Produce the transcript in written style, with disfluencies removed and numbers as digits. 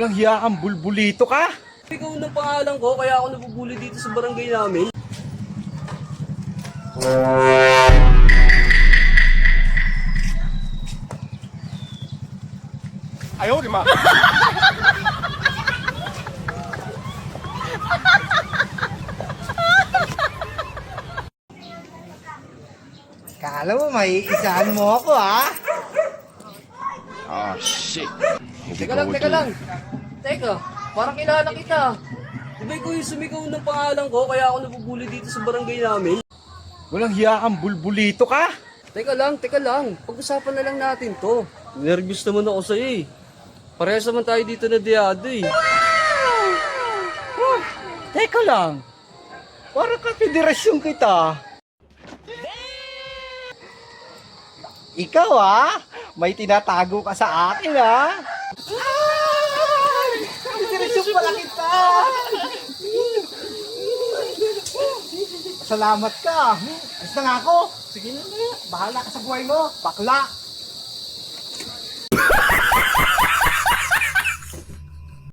Walang hiya kang bulbulito ka? Ikaw ng pangalan ko, kaya ako nabubuli dito sa barangay namin. Ayaw, di ma. Kala mo, may isahan mo ako, ha? Ah, shit. Teka lang. Teka, parang kilala kita. Di ba ikaw yung sumigaw ng pangalan ko, kaya ako nabubuli dito sa barangay namin? Walang hiya kang bulbulito ka? Teka lang. Pag-usapan na lang natin to. Nervous naman ako sa'yo eh. Parehas naman tayo dito na diado eh. Teka lang. Para ka federasyon kita. Ikaw, ha? May tinatago ka sa akin, ha? Diretso pala kita! Salamat ka. Alis na nga ako. Sige na. Bahala ka sa buhay mo. Bakla.